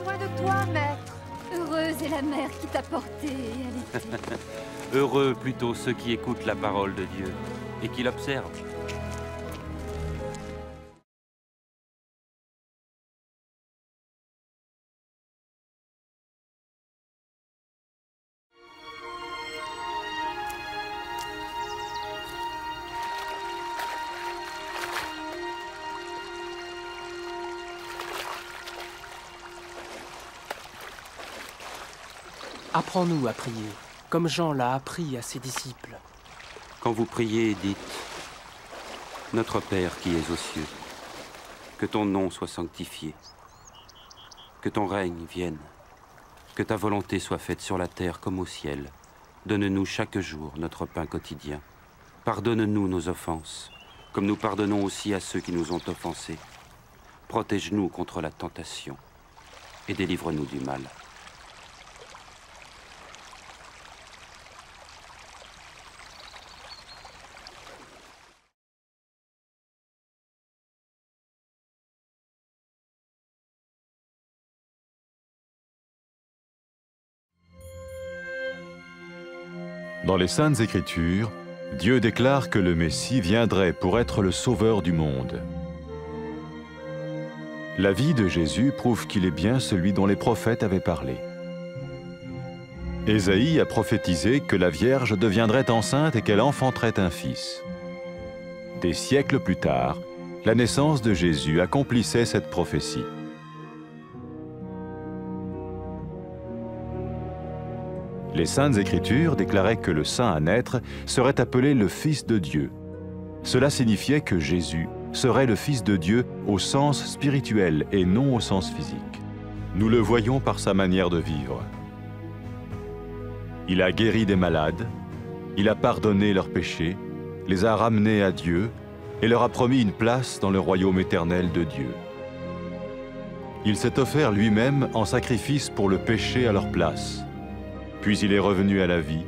soin de toi, maître. Heureuse est la mère qui t'a porté et allaité. Heureux plutôt ceux qui écoutent la parole de Dieu et qui l'observent. Apprends-nous à prier, comme Jean l'a appris à ses disciples. Quand vous priez, dites « Notre Père qui es aux cieux, que ton nom soit sanctifié, que ton règne vienne, que ta volonté soit faite sur la terre comme au ciel. Donne-nous chaque jour notre pain quotidien. Pardonne-nous nos offenses, comme nous pardonnons aussi à ceux qui nous ont offensés. Protège-nous contre la tentation et délivre-nous du mal. » Dans les Saintes Écritures, Dieu déclare que le Messie viendrait pour être le sauveur du monde. La vie de Jésus prouve qu'il est bien celui dont les prophètes avaient parlé. Ésaïe a prophétisé que la Vierge deviendrait enceinte et qu'elle enfanterait un fils. Des siècles plus tard, la naissance de Jésus accomplissait cette prophétie. Les Saintes Écritures déclaraient que le saint à naître serait appelé le Fils de Dieu. Cela signifiait que Jésus serait le Fils de Dieu au sens spirituel et non au sens physique. Nous le voyons par sa manière de vivre. Il a guéri des malades, il a pardonné leurs péchés, les a ramenés à Dieu et leur a promis une place dans le royaume éternel de Dieu. Il s'est offert lui-même en sacrifice pour le péché à leur place. Puis il est revenu à la vie,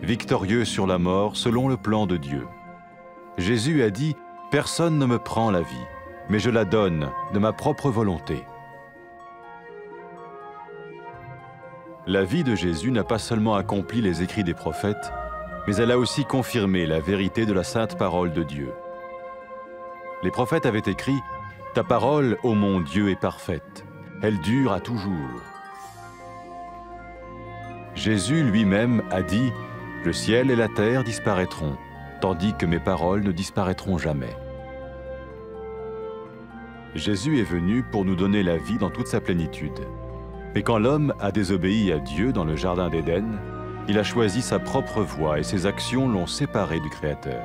victorieux sur la mort selon le plan de Dieu. Jésus a dit « Personne ne me prend la vie, mais je la donne de ma propre volonté. » La vie de Jésus n'a pas seulement accompli les écrits des prophètes, mais elle a aussi confirmé la vérité de la sainte parole de Dieu. Les prophètes avaient écrit « Ta parole, ô mon Dieu, est parfaite, elle dure à toujours. » Jésus lui-même a dit « Le ciel et la terre disparaîtront, tandis que mes paroles ne disparaîtront jamais. » Jésus est venu pour nous donner la vie dans toute sa plénitude. Mais quand l'homme a désobéi à Dieu dans le jardin d'Éden, il a choisi sa propre voie et ses actions l'ont séparé du Créateur.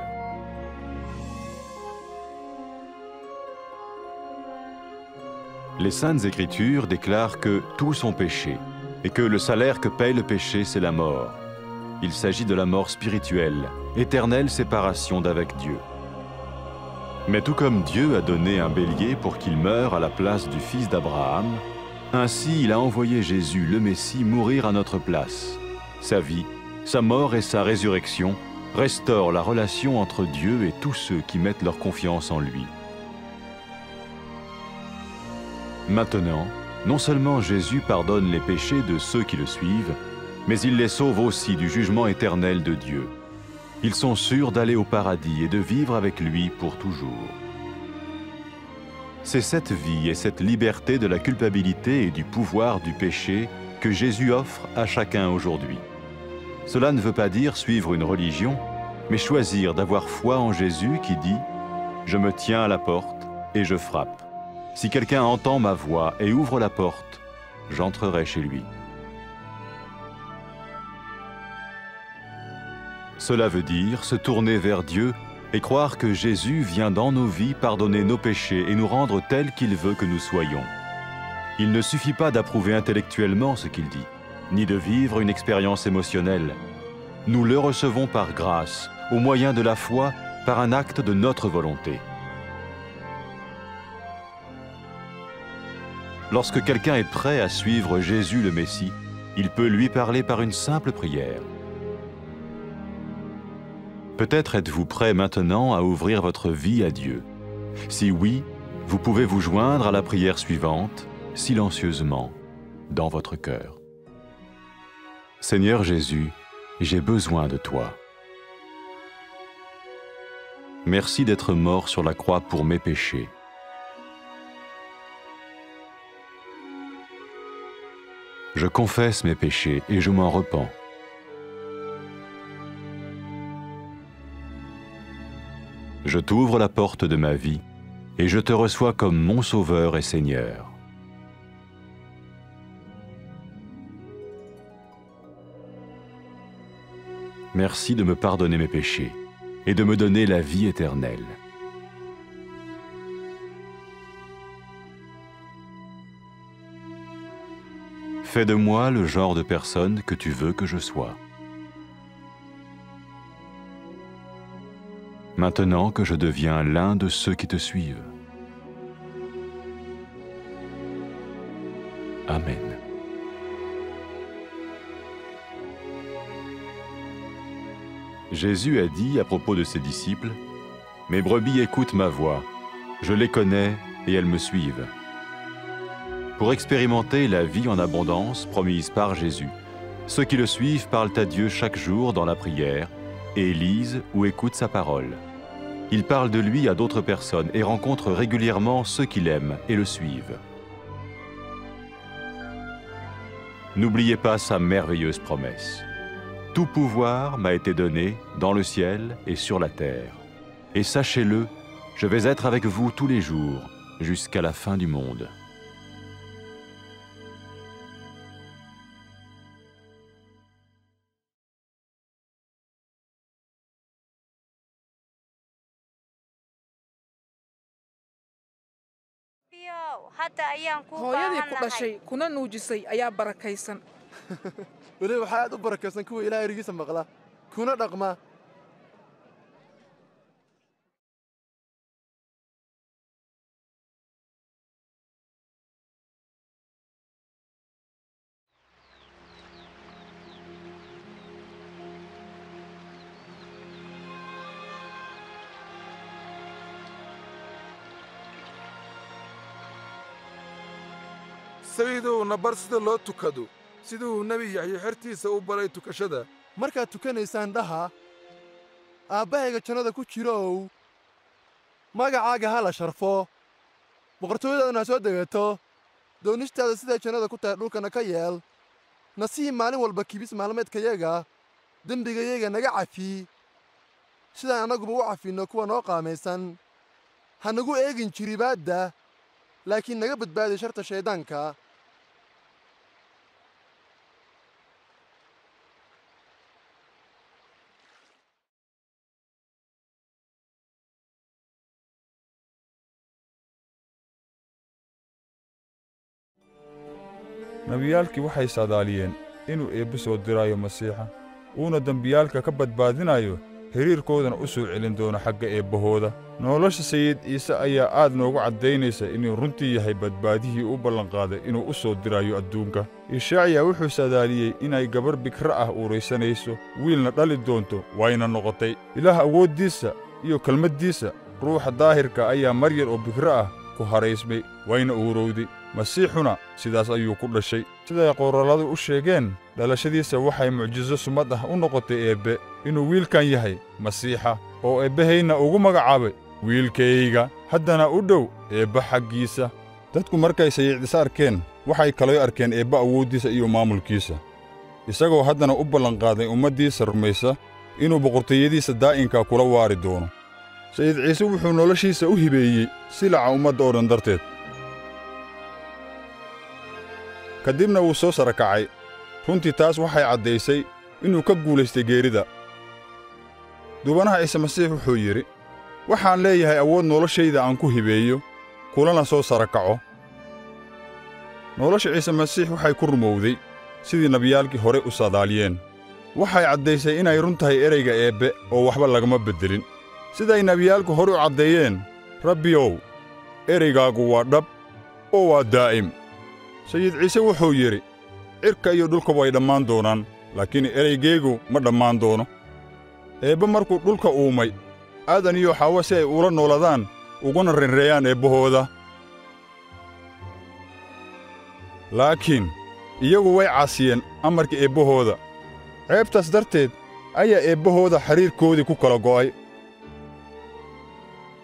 Les Saintes Écritures déclarent que tous ont péché et que le salaire que paye le péché, c'est la mort. Il s'agit de la mort spirituelle, éternelle séparation d'avec Dieu. Mais tout comme Dieu a donné un bélier pour qu'il meure à la place du fils d'Abraham, ainsi il a envoyé Jésus, le Messie, mourir à notre place. Sa vie, sa mort et sa résurrection restaurent la relation entre Dieu et tous ceux qui mettent leur confiance en lui. Maintenant, non seulement Jésus pardonne les péchés de ceux qui le suivent, mais il les sauve aussi du jugement éternel de Dieu. Ils sont sûrs d'aller au paradis et de vivre avec lui pour toujours. C'est cette vie et cette liberté de la culpabilité et du pouvoir du péché que Jésus offre à chacun aujourd'hui. Cela ne veut pas dire suivre une religion, mais choisir d'avoir foi en Jésus qui dit « Je me tiens à la porte et je frappe. Si quelqu'un entend ma voix et ouvre la porte, j'entrerai chez lui. » Cela veut dire se tourner vers Dieu et croire que Jésus vient dans nos vies pardonner nos péchés et nous rendre tels qu'il veut que nous soyons. Il ne suffit pas d'approuver intellectuellement ce qu'il dit, ni de vivre une expérience émotionnelle. Nous le recevons par grâce, au moyen de la foi, par un acte de notre volonté. Lorsque quelqu'un est prêt à suivre Jésus le Messie, il peut lui parler par une simple prière. Peut-être êtes-vous prêt maintenant à ouvrir votre vie à Dieu. Si oui, vous pouvez vous joindre à la prière suivante, silencieusement. dans votre cœur. Seigneur Jésus, j'ai besoin de toi. Merci d'être mort sur la croix pour mes péchés. Je confesse mes péchés et je m'en repens. Je t'ouvre la porte de ma vie et je te reçois comme mon Sauveur et Seigneur. Merci de me pardonner mes péchés et de me donner la vie éternelle. Fais de moi le genre de personne que tu veux que je sois. Maintenant que je deviens l'un de ceux qui te suivent. Amen. Jésus a dit à propos de ses disciples, « Mes brebis écoutent ma voix, je les connais et elles me suivent. » Pour expérimenter la vie en abondance promise par Jésus, ceux qui le suivent parlent à Dieu chaque jour dans la prière et lisent ou écoutent sa parole. Ils parlent de lui à d'autres personnes et rencontrent régulièrement ceux qui l'aiment et le suivent. N'oubliez pas sa merveilleuse promesse. Tout pouvoir m'a été donné dans le ciel et sur la terre. Et sachez-le, je vais être avec vous tous les jours, jusqu'à la fin du monde. hooyadii ku dhashay kuna nuujisay ayaa barakaysan weli waxa aad u barakaysan kuwa Ilaahay erigiisa maqla kuna dhaqma sayiduu nabar sida loo tukado siduu nabi Yaxya xertiisa u baray tukashada markaad tukanaysaan dhaha aabbahayga jannada ku jirow magacaaga ha la sharfo boqortooyadaaduna ha soo degato doonistaada siday jannada ku tahay dhulkana ka yeel nasii maalin walba kibis maalmeedkayaga dembigayaga naga cafi sidaan annaguba u cafinno kuwa noo qaamaysan ha nagu eegin jiribaadda laakiin naga badbaadi sharta shayddaanka nabiyaalkii waxay saadaaliyeen inuu eebbe soo diraayo masiixa uuna dembiyaalka ka badbaadinayo xiriirkoodana u soo celin doono xagga eebbahooda nolosha sayid ciise ayaa aad noogu caddaynaysa inuu runtii yahay badbaadihii u ballanqaaday inuu u soo dirayo adduunka ishaaciya wuxuu saadaaliyey inay gabar bikra ah uuraysanayso wiilna dhali doonto wayna noqotay ilaah awooddiisa iyo kelmaddiisa ruuxa daahirka ayaa maryar oo bikra ah ku haraysmay wayna uurowday masiixuna sidaas ayuu ku dhashay siday qoralladu u sheegeen dhalashadiisa waxay mucjiso sumad ah u noqotay eebbe inuu wiilkan yahay masiixa oo eebbahayna ugu magacaabay wiilkayga haddana u dhow eebba xaggiisa dadku markay sayid ciise arkeen waxay kaloo arkeen eebba awooddiisa iyo maamulkiisa isagoo haddana u ballanqaaday ummaddiisa rumaysa inuu boqortooyadiisa daa'inka kula waari doono sayid ciise wuxuu noloshiisa u hibeeyey silaca ummadda oo dhan darteed kadibna wuu soo sara kacay runtii taas waxay caddaysay inuu ka guulaystay geerida duubanaha ciise masiix wuxuu yidhi waxaan leeyahay awood noloshayda aan ku hibeeyo kulana soo sara kaco nolosha ciise masiix waxay ku rumowday sidii nebiyaalkii hore u saadaaliyeen waxay caddaysay inay run tahay ereyga eebbe oo waxba lagama beddelin siday nebiyaalku hore u caddeeyeen rabbiyow ereygaagu waa dhab oo waa daa'im sayid ciise wuxuu yidhi cirka iyo dhulka way dhammaan doonaan laakiin ereygaygu ma dhammaan doono eebbe markuu dhulka uumay aadan iyo xaawa si ay ula nooladaan uguna renreeyaan eebbahooda laakiin iyagu way caasiyeen amarka eebbahooda ceebtaas darteed ayaa eebbahooda xiriirkoodii ku kala go'ay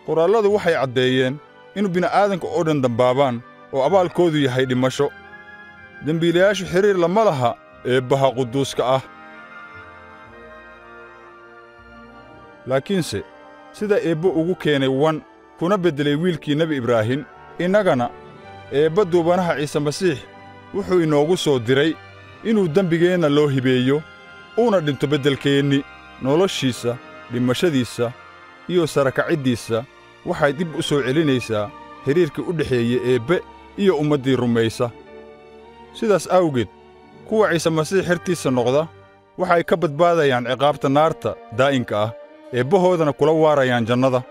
qoraalladu waxay caddeeyeen inuu bini'aadanka oo dhan dambaabaan oo abaalkoodu yahay dhimasho dembiilayaashu xiriir lama laha eebbaha quduuska ah laakiinse sida eebbo ugu keenay wan kuna beddelay wiilkii nebi ibraahim innagana eebba duubanaha ciise masiix wuxuu inoogu soo diray inuu dembigeenna loo hibeeyo uuna dhinto beddelkeenni noloshiisa dhimashadiisa iyo sarakaciddiisa waxay dib u soo celinaysaa xiriirkii u dhexeeyey eebbe iyo ummaddii rumaysa sidaas awgeed kuwa ciise masiix xertiisa noqda waxay ka badbaadayaan ciqaabta naarta daa'inka ah eebbahoodana kula waarayaan jannada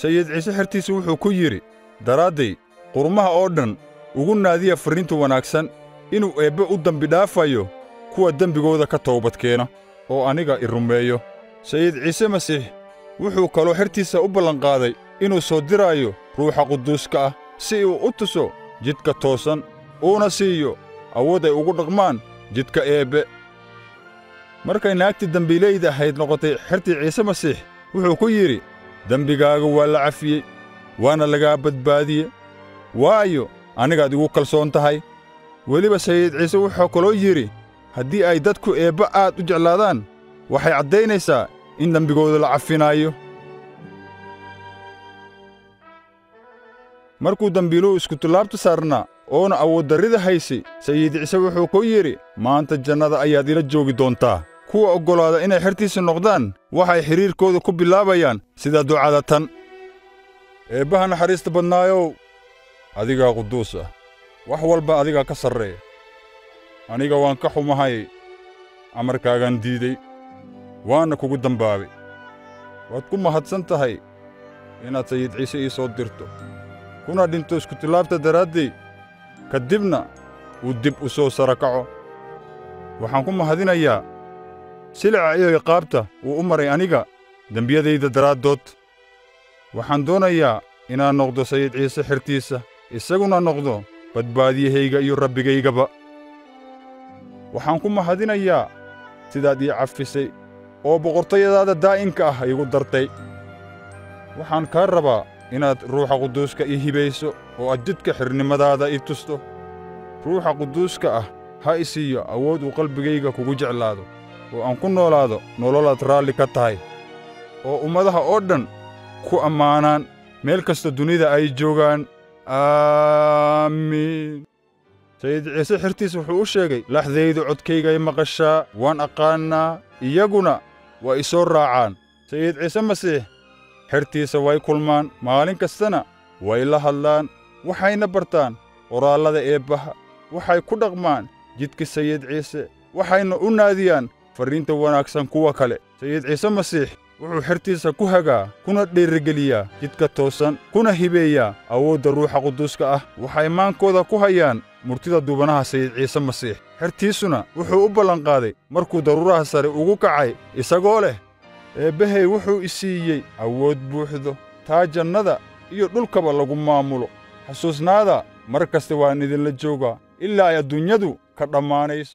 sayid ciise xertiisa wuxuu ku yidhi daraadday qurmaha oo dhan ugu naadiya farriinta wanaagsan inuu eebbe u dembi dhaafayo kuwa dembigooda ka toobadkeena oo aniga i rumeeyo sayid ciise masiix wuxuu kaloo xertiisa u ballanqaaday inuu soo diraayo ruuxa quduuska ah si uu u tuso jidka toosan uuna siiyo awood ay ugu dhaqmaan jidka eebbe markay naagtii dembiilayda ahayd noqotay xertii ciise masiix wuxuu ku yidhi dembigaaga waa la cafiyey waana lagaa badbaadiye waayo anigaad igu kalsoon tahay weliba sayid ciise wuxuu kaloo yidhi haddii ay dadku eebbe aad u jeclaadaan waxay caddaynaysaa in dembigooda la cafinaayo markuu dembiiluhu iskutallaabta saarnaa oona awooddarrida haysay sayid ciise wuxuu ku yidhi maanta jannada ayaad ila joogi doontaa kuwa oggolaada inay xertiisa noqdaan waxay xidhiirkooda ku bilaabayaan sida ducada tan eebbaha naxariista badnaayow adigaa quduus ah wax walba adigaa ka sarreeya aniga waan ka xumahay amarkaagaan diiday waana kugu dambaabay waad ku mahadsan tahay inaad sayid ciise ii soo dirto kuna dhinto iskutillaabta daraaddey ka dibna uu dib u soo sarakaco waxaan ku mahadinayaa silica iyo iqaabta uu u maray aniga dembiyadayda daraaddood waxaan doonayaa inaan noqdo sayid ciise xertiisa isaguna noqdo badbaadiyahayga iyo rabbigaygaba waxaan ku mahadinayaa sidaad ii cafisay oo boqortooyadaada daa'inka ah iigu dartay waxaan kaa rabaa inaad ruuxa quduuska ii hibayso oo aad jidka xirnimadaada ii tusto ruuxa quduuska ah ha i siiyo awood uu qalbigayga kugu jeclaado oo aan ku noolaado nololaad raalli ka tahay oo ummadaha oo dhan ku ammaanaan meel kasta dunida ay joogaan aamiin sayid ciise xertiisa wuxuu u sheegay laxdaydu codkaygay maqashaa waan aqaannaa iyaguna waa i soo raacaan sayid ciise masiix xertiisa way kulmaan maalin kastana way la hadlaan waxayna bartaan qoraallada eebbaha waxay ku dhaqmaan jidka sayid ciise waxayna u naadiyaan farriinta wanaagsan kuwa kale sayid ciise masiix wuxuu xertiisa ku hagaa kuna dhiirigeliyaa jidka toosan kuna hibeeyaa awoodda ruuxa quduuska ah waxay maankooda ku hayaan murtida duubanaha sayid ciise masiix xertiisuna wuxuu u ballanqaaday markuu daruuraha sare ugu kacay isagoo leh eebbahay wuxuu i siiyey awood buuxdo taa jannada iyo dhulkaba lagu maamulo xasuusnaada mar kasta waan idinla joogaa ilaa ay adduunyadu ka dhammaanayso